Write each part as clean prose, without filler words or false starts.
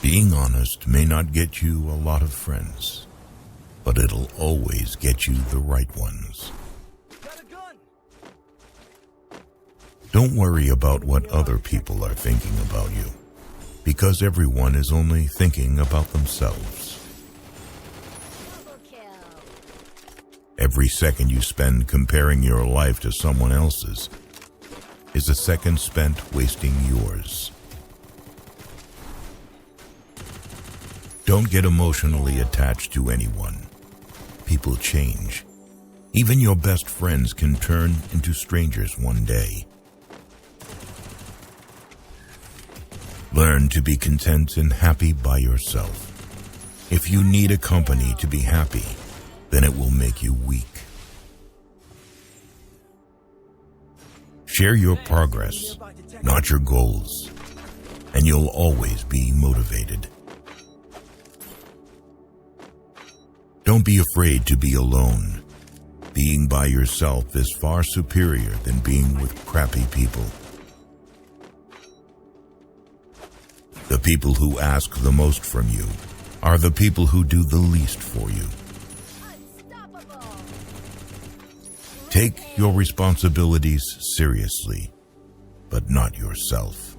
Being honest may not get you a lot of friends, but it'll always get you the right ones. Don't worry about what other people are thinking about you, because everyone is only thinking about themselves. Every second you spend comparing your life to someone else's is a second spent wasting yours. Don't get emotionally attached to anyone. People change. Even your best friends can turn into strangers one day. Learn to be content and happy by yourself. If you need a company to be happy, then it will make you weak. Share your progress, not your goals, and you'll always be motivated. Don't be afraid to be alone. Being by yourself is far superior than being with crappy people. The people who ask the most from you are the people who do the least for you. Take your responsibilities seriously, but not yourself.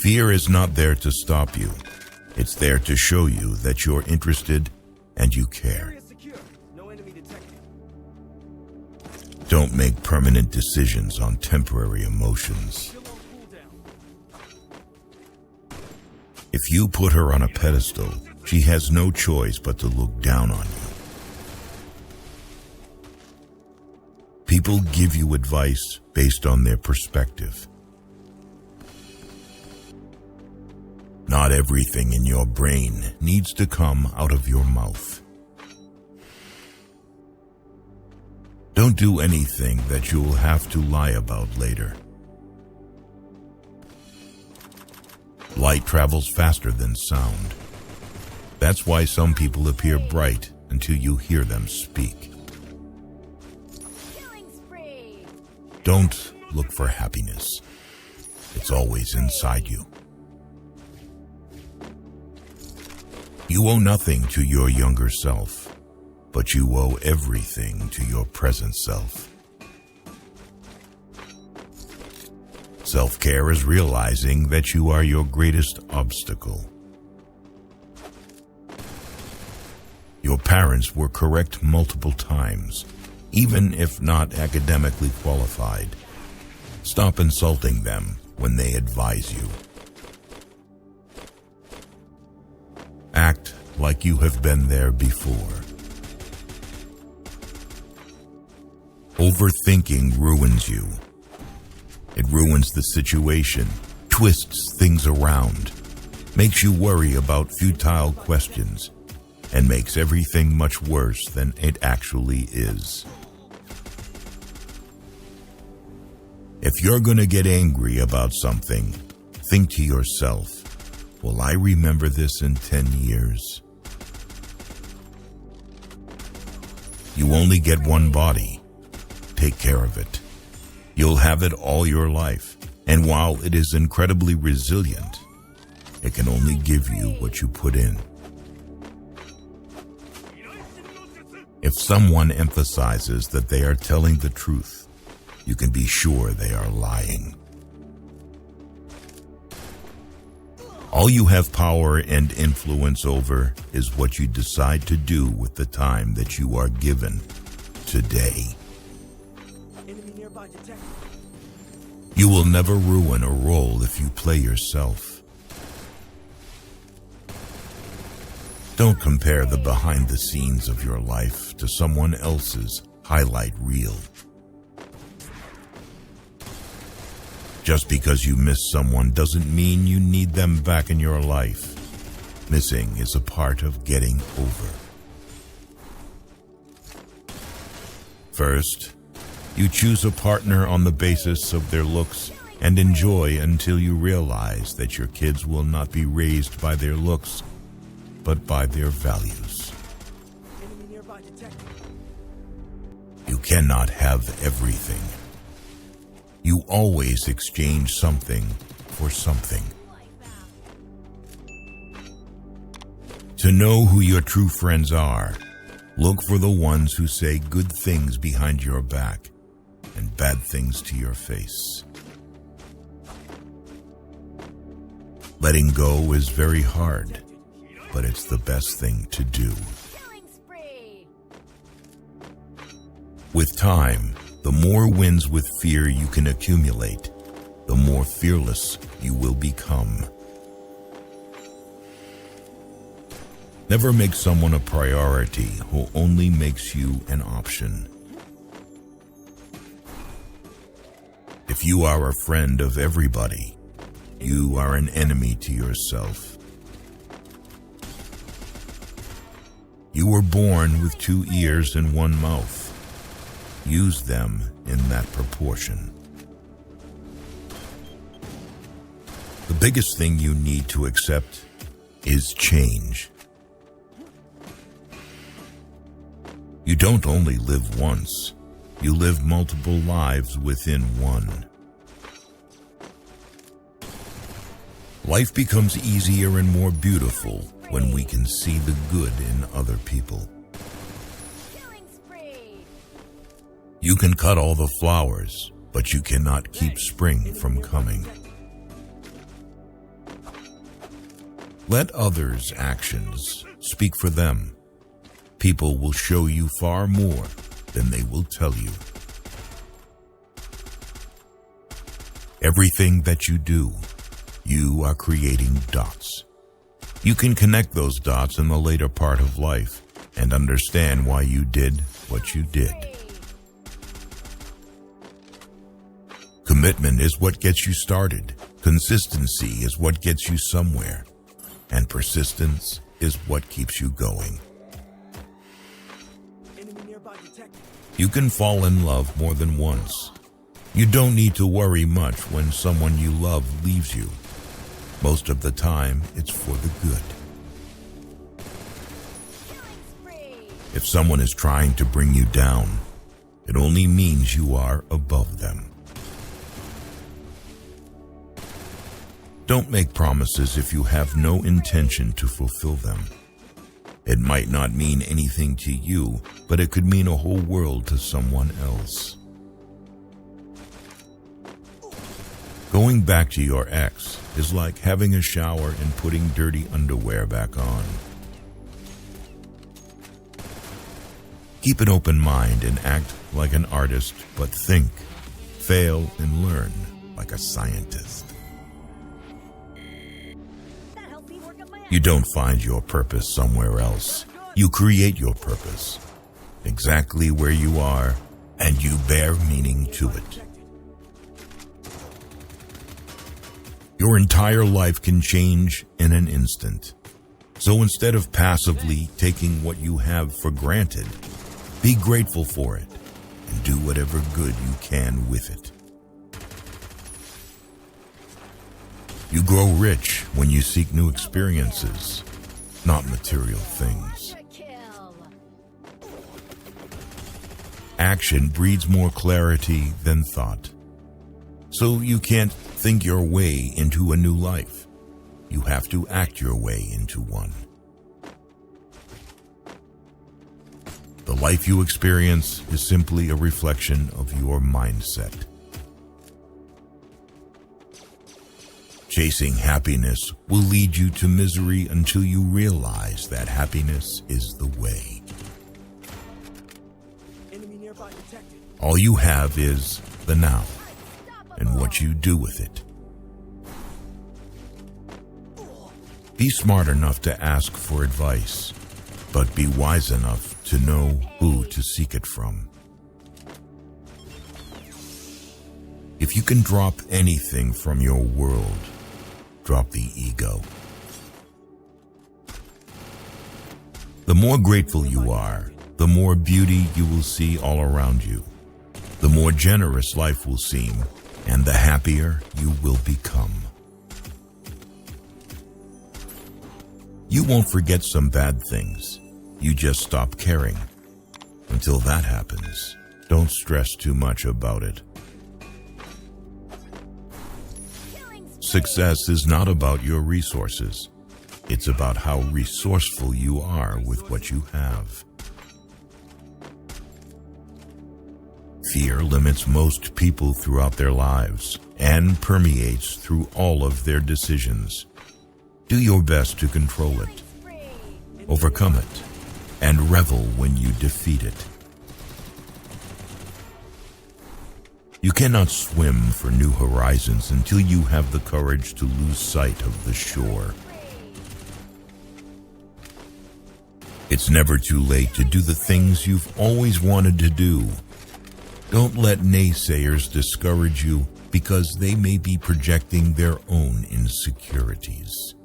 Fear is not there to stop you. It's there to show you that you're interested and you care. Don't make permanent decisions on temporary emotions. If you put her on a pedestal, she has no choice but to look down on you. People give you advice based on their perspective. Not everything in your brain needs to come out of your mouth. Don't do anything that you'll have to lie about later. Light travels faster than sound. That's why some people appear bright until you hear them speak. Don't look for happiness. It's always inside you. You owe nothing to your younger self, but you owe everything to your present self. Self-care is realizing that you are your greatest obstacle. Your parents were correct multiple times, even if not academically qualified. Stop insulting them when they advise you. Act like you have been there before. Overthinking ruins you. It ruins the situation, twists things around, makes you worry about futile questions, and makes everything much worse than it actually is. If you're going to get angry about something, think to yourself, will I remember this in 10 years? You only get one body. Take care of it. You'll have it all your life, and while it is incredibly resilient, it can only give you what you put in. If someone emphasizes that they are telling the truth, you can be sure they are lying. All you have power and influence over is what you decide to do with the time that you are given today. You will never ruin a role if you play yourself. Don't compare the behind the scenes of your life to someone else's highlight reel. Just because you miss someone doesn't mean you need them back in your life. Missing is a part of getting over. First, you choose a partner on the basis of their looks and enjoy until you realize that your kids will not be raised by their looks, but by their values. You cannot have everything. You always exchange something for something. To know who your true friends are, look for the ones who say good things behind your back and bad things to your face. Letting go is very hard, but it's the best thing to do. With time, the more wins with fear you can accumulate, the more fearless you will become. Never make someone a priority who only makes you an option. If you are a friend of everybody, you are an enemy to yourself. You were born with 2 ears and 1 mouth. Use them in that proportion. The biggest thing you need to accept is change. You don't only live once, you live multiple lives within one. Life becomes easier and more beautiful when we can see the good in other people. You can cut all the flowers, but you cannot keep spring from coming. Let others' actions speak for them. People will show you far more than they will tell you. Everything that you do, you are creating dots. You can connect those dots in the later part of life and understand why you did what you did. Commitment is what gets you started. Consistency is what gets you somewhere. And persistence is what keeps you going. You can fall in love more than once. You don't need to worry much when someone you love leaves you. Most of the time, it's for the good. If someone is trying to bring you down, it only means you are above them. Don't make promises if you have no intention to fulfill them. It might not mean anything to you, but it could mean a whole world to someone else. Going back to your ex is like having a shower and putting dirty underwear back on. Keep an open mind and act like an artist, but think, fail, and learn like a scientist. You don't find your purpose somewhere else. You create your purpose, exactly where you are, and you bear meaning to it. Your entire life can change in an instant. So instead of passively taking what you have for granted, be grateful for it and do whatever good you can with it. You grow rich when you seek new experiences, not material things. Action breeds more clarity than thought. So you can't think your way into a new life. You have to act your way into one. The life you experience is simply a reflection of your mindset. Chasing happiness will lead you to misery until you realize that happiness is the way. All you have is the now and what you do with it. Be smart enough to ask for advice, but be wise enough to know who to seek it from. If you can drop anything from your world, drop the ego. The more grateful you are, the more beauty you will see all around you. The more generous life will seem, and the happier you will become. You won't forget some bad things. You just stop caring. Until that happens, don't stress too much about it. Success is not about your resources. It's about how resourceful you are with what you have. Fear limits most people throughout their lives and permeates through all of their decisions. Do your best to control it, overcome it, and revel when you defeat it. You cannot swim for new horizons until you have the courage to lose sight of the shore. It's never too late to do the things you've always wanted to do. Don't let naysayers discourage you because they may be projecting their own insecurities.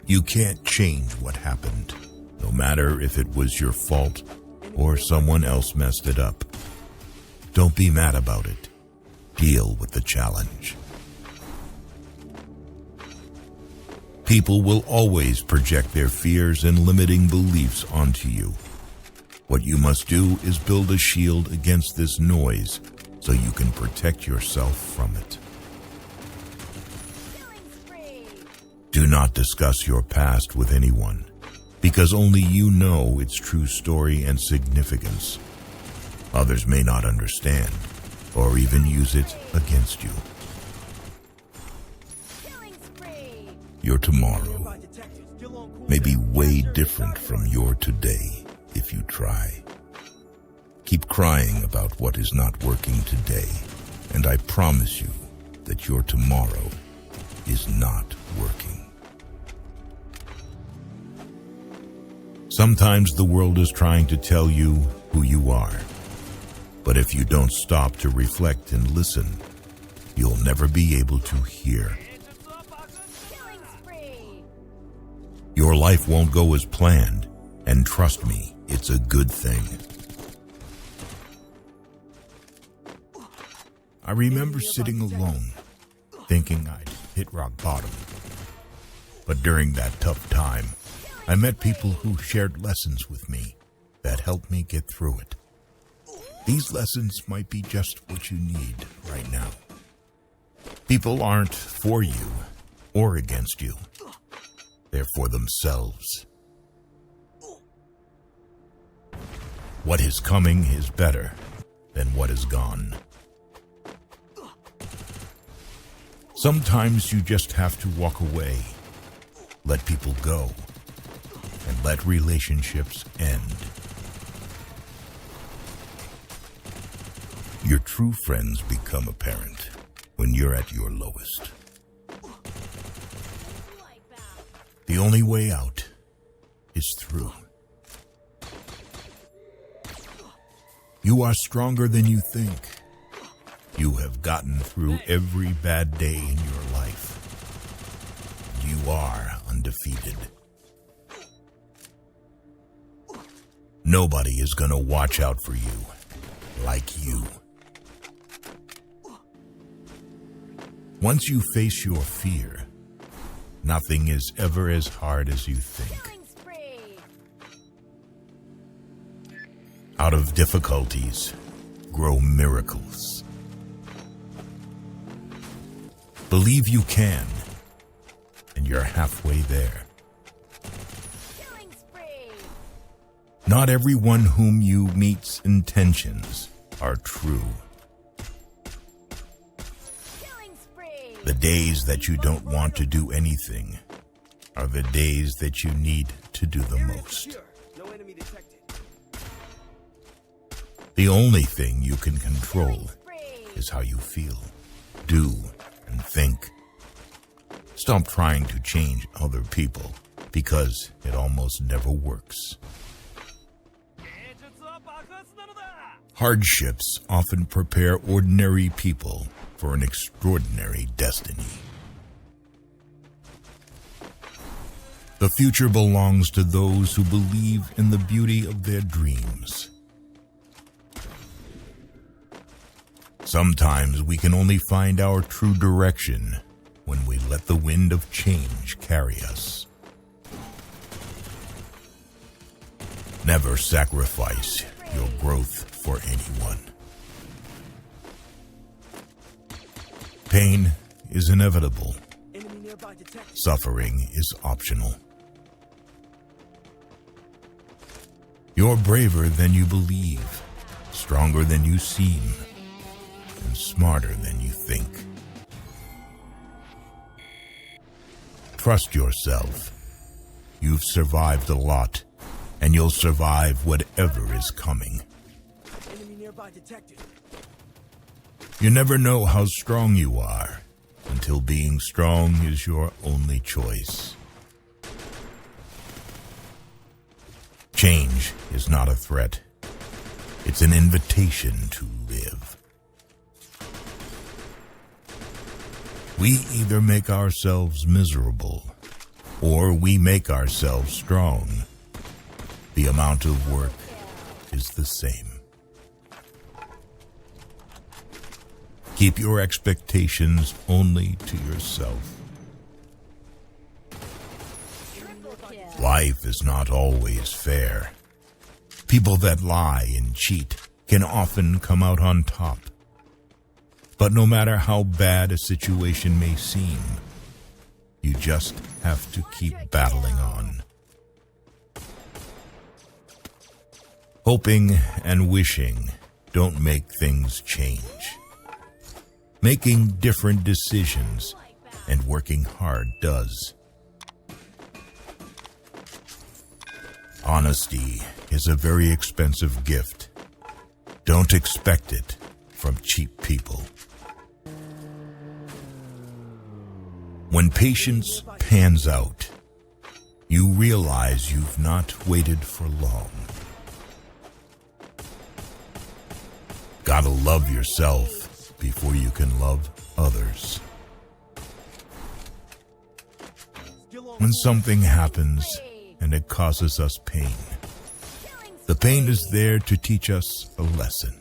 You can't change what happened, no matter if it was your fault or someone else messed it up. Don't be mad about it. Deal with the challenge. People will always project their fears and limiting beliefs onto you. What you must do is build a shield against this noise so you can protect yourself from it. Do not discuss your past with anyone, because only you know its true story and significance. Others may not understand or even use it against you. Your tomorrow may be way different from your today if you try. Keep crying about what is not working today, and I promise you that your tomorrow is not working. Sometimes the world is trying to tell you who you are, but if you don't stop to reflect and listen, you'll never be able to hear. Your life won't go as planned, and trust me, it's a good thing. I remember sitting alone, thinking I'd hit rock bottom. But during that tough time, I met people who shared lessons with me that helped me get through it. These lessons might be just what you need right now. People aren't for you or against you. They're for themselves. What is coming is better than what is gone. Sometimes you just have to walk away, let people go, and let relationships end. Your true friends become apparent when you're at your lowest. The only way out is through. You are stronger than you think. You have gotten through every bad day in your life. You are undefeated. Nobody is going to watch out for you like you. Once you face your fear, nothing is ever as hard as you think. Out of difficulties grow miracles. Believe you can, and you're halfway there. Not everyone whom you meet's intentions are true. The days that you don't want to do anything are the days that you need to do the most. The only thing you can control is how you feel, do, and think. Stop trying to change other people because it almost never works. Hardships often prepare ordinary people for an extraordinary destiny. The future belongs to those who believe in the beauty of their dreams. Sometimes we can only find our true direction when we let the wind of change carry us. Never sacrifice your growth for anyone. Pain is inevitable. Suffering is optional. You're braver than you believe, stronger than you seem, and smarter than you think. Trust yourself. You've survived a lot, and you'll survive whatever is coming. Enemy nearby detected. You never know how strong you are until being strong is your only choice. Change is not a threat. It's an invitation to live. We either make ourselves miserable, or we make ourselves strong. The amount of work is the same. Keep your expectations only to yourself. Life is not always fair. People that lie and cheat can often come out on top. But no matter how bad a situation may seem, you just have to keep battling on. Hoping and wishing don't make things change. Making different decisions and working hard does. Honesty is a very expensive gift. Don't expect it from cheap people. When patience pans out, you realize you've not waited for long. Gotta love yourself before you can love others. When something happens and it causes us pain, the pain is there to teach us a lesson.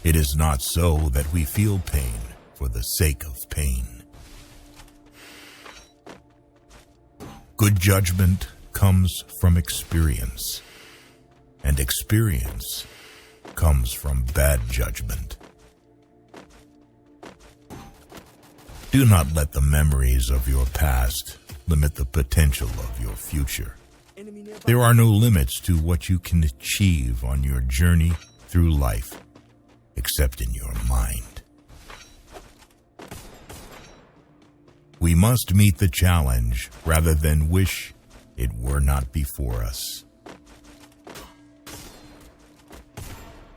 It is not so that we feel pain for the sake of pain. Good judgment comes from experience, and experience comes from bad judgment. Do not let the memories of your past limit the potential of your future. There are no limits to what you can achieve on your journey through life, except in your mind. We must meet the challenge rather than wish it were not before us.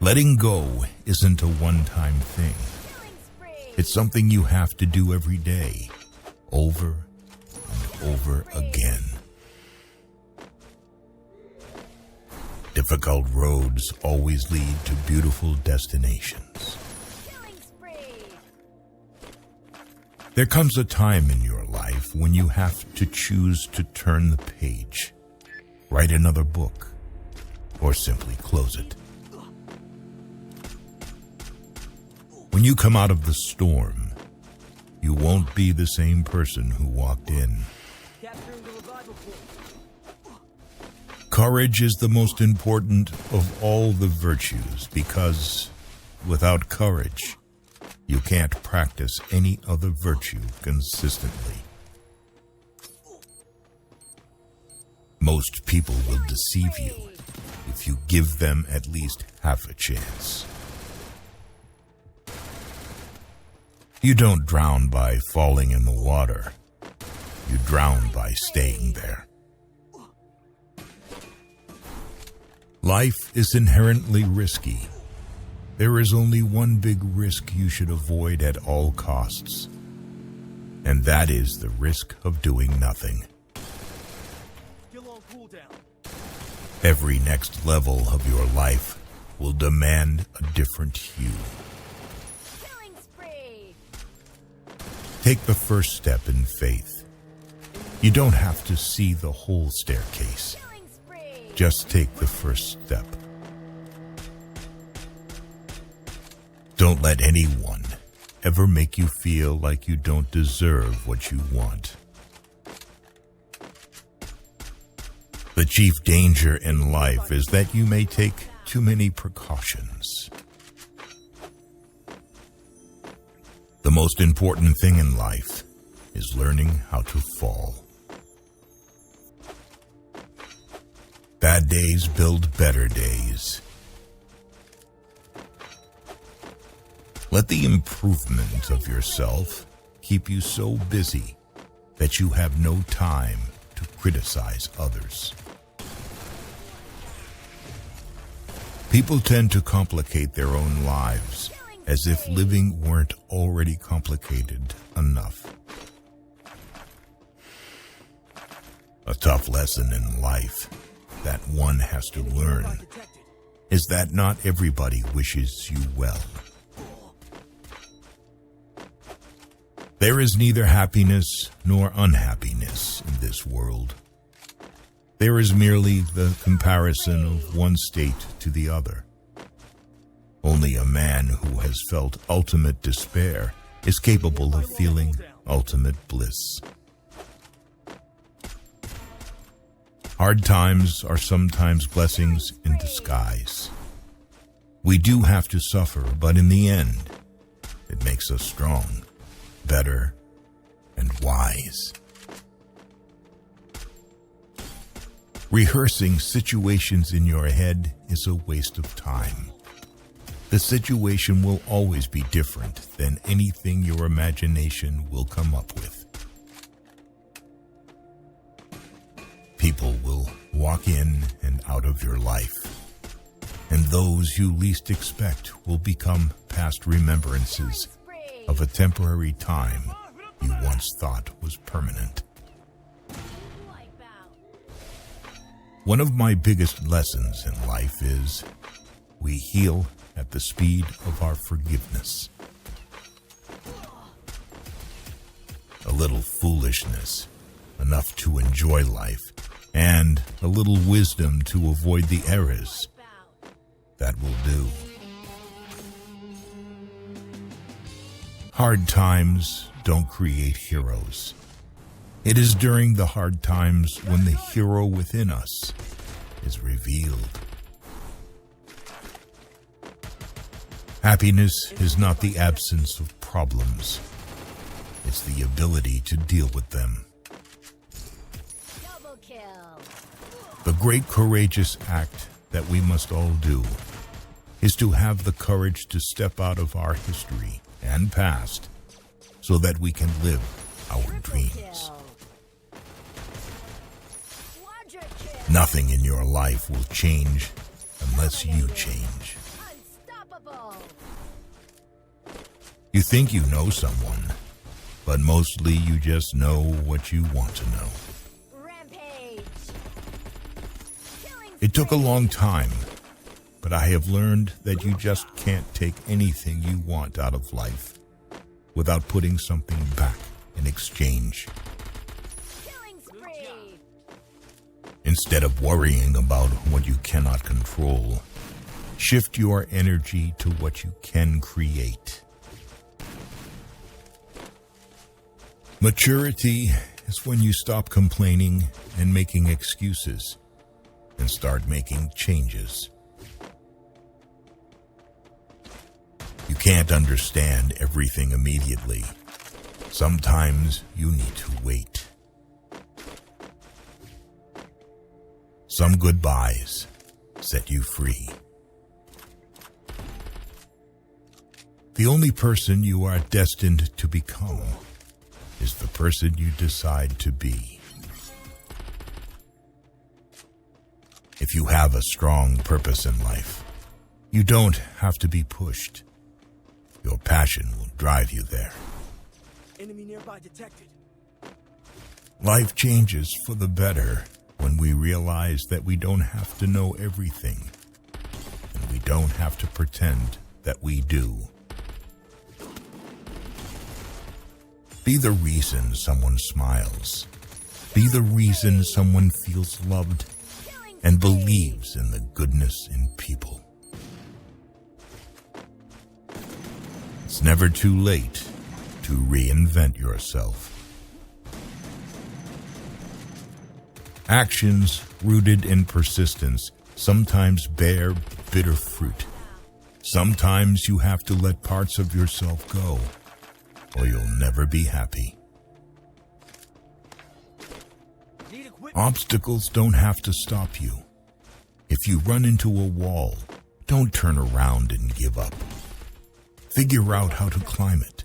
Letting go isn't a one-time thing. It's something you have to do every day, over and over again. Difficult roads always lead to beautiful destinations. There comes a time in your life when you have to choose to turn the page, write another book, or simply close it. When you come out of the storm, you won't be the same person who walked in. Courage is the most important of all the virtues because without courage, you can't practice any other virtue consistently. Most people will deceive you if you give them at least half a chance. You don't drown by falling in the water. You drown by staying there. Life is inherently risky. There is only one big risk you should avoid at all costs, and that is the risk of doing nothing. Every next level of your life will demand a different hue. Take the first step in faith. You don't have to see the whole staircase. Just take the first step. Don't let anyone ever make you feel like you don't deserve what you want. The chief danger in life is that you may take too many precautions. The most important thing in life is learning how to fall. Bad days build better days. Let the improvement of yourself keep you so busy that you have no time to criticize others. People tend to complicate their own lives as if living weren't already complicated enough. A tough lesson in life that one has to learn is that not everybody wishes you well. There is neither happiness nor unhappiness in this world. There is merely the comparison of one state to the other. Only a man who has felt ultimate despair is capable of feeling ultimate bliss. Hard times are sometimes blessings in disguise. We do have to suffer, but in the end, it makes us strong, better, and wise. Rehearsing situations in your head is a waste of time. The situation will always be different than anything your imagination will come up with. People will walk in and out of your life, and those you least expect will become past remembrances of a temporary time you once thought was permanent. One of my biggest lessons in life is we heal at the speed of our forgiveness. A little foolishness, enough to enjoy life, and a little wisdom to avoid the errors. That will do. Hard times don't create heroes. It is during the hard times when the hero within us is revealed. Happiness is not the absence of problems. It's the ability to deal with them. Double kill. The great courageous act that we must all do is to have the courage to step out of our history and past so that we can live our dreams. Nothing in your life will change unless you change. Unstoppable. You think you know someone, but mostly you just know what you want to know. Rampage. It took a long time, but I have learned that you just can't take anything you want out of life without putting something back in exchange. Killing spree. Instead of worrying about what you cannot control, shift your energy to what you can create. Maturity is when you stop complaining and making excuses and start making changes. You can't understand everything immediately. Sometimes you need to wait. Some goodbyes set you free. The only person you are destined to become is the person you decide to be. If you have a strong purpose in life, you don't have to be pushed. Your passion will drive you there. Enemy nearby detected. Life changes for the better when we realize that we don't have to know everything, and we don't have to pretend that we do. Be the reason someone smiles. Be the reason someone feels loved and believes in the goodness in people. It's never too late to reinvent yourself. Actions rooted in persistence sometimes bear bitter fruit. Sometimes you have to let parts of yourself go or you'll never be happy. Need equipment. Obstacles don't have to stop you. If you run into a wall, don't turn around and give up. Figure out how to climb it,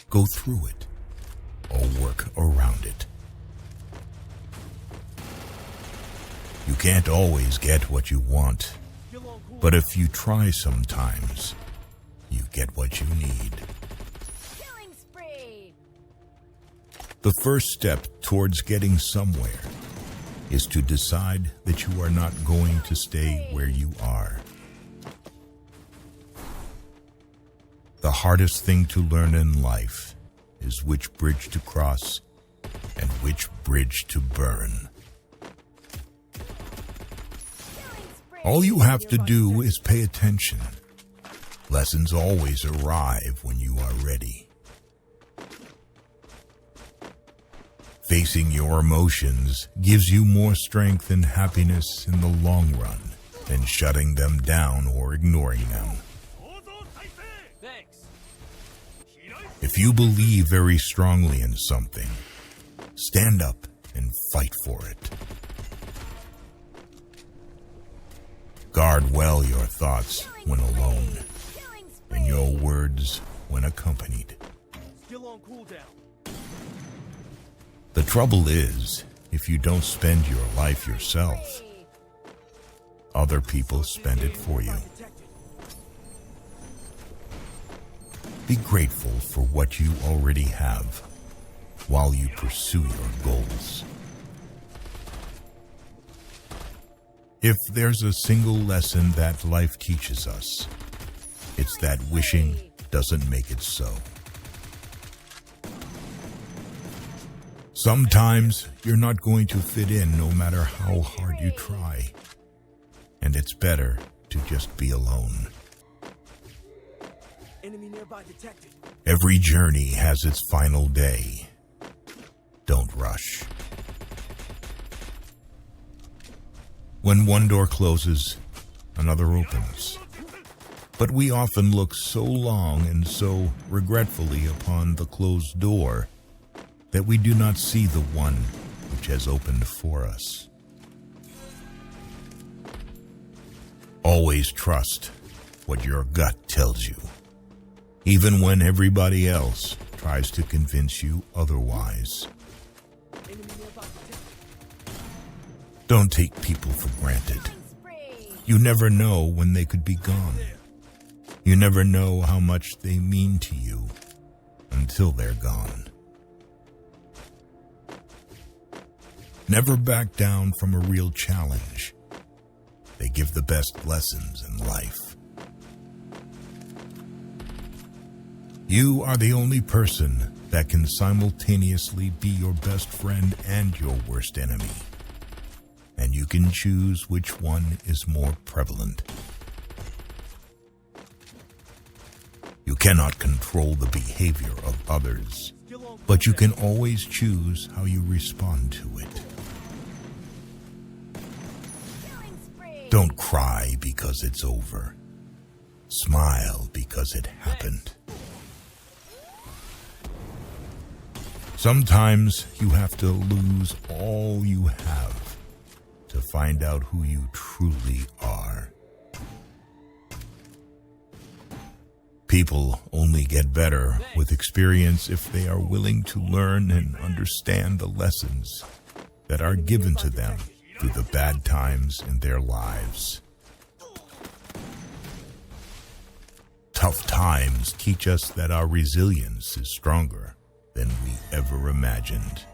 go through it, or work around it. You can't always get what you want, but if you try sometimes, you get what you need. Killing spree. The first step towards getting somewhere is to decide that you are not going to stay where you are. The hardest thing to learn in life is which bridge to cross and which bridge to burn. All you have to do is pay attention. Lessons always arrive when you are ready. Facing your emotions gives you more strength and happiness in the long run than shutting them down or ignoring them. Thanks. If you believe very strongly in something, stand up and fight for it. Guard well your thoughts when alone, and your words when accompanied. Still on cooldown. The trouble is, if you don't spend your life yourself, other people spend it for you. Detected. Be grateful for what you already have while you pursue your goals. If there's a single lesson that life teaches us, it's that wishing doesn't make it so. Sometimes you're not going to fit in no matter how hard you try, and it's better to just be alone. Enemy nearby detected. Every journey has its final day. Don't rush. When one door closes, another opens. But we often look so long and so regretfully upon the closed door that we do not see the one which has opened for us. Always trust what your gut tells you, even when everybody else tries to convince you otherwise. Enemy nearby detected. Don't take people for granted. Spree. You never know when they could be gone. You never know how much they mean to you until they're gone. Never back down from a real challenge. They give the best lessons in life. You are the only person that can simultaneously be your best friend and your worst enemy. And you can choose which one is more prevalent. You cannot control the behavior of others, but you can always choose how you respond to it. Killing spree. Don't cry because it's over. Smile because it happened. Sometimes you have to lose all you have to find out who you truly are. People only get better with experience if they are willing to learn and understand the lessons that are given to them through the bad times in their lives. Tough times teach us that our resilience is stronger than we ever imagined.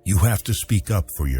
You have to speak up for yourself.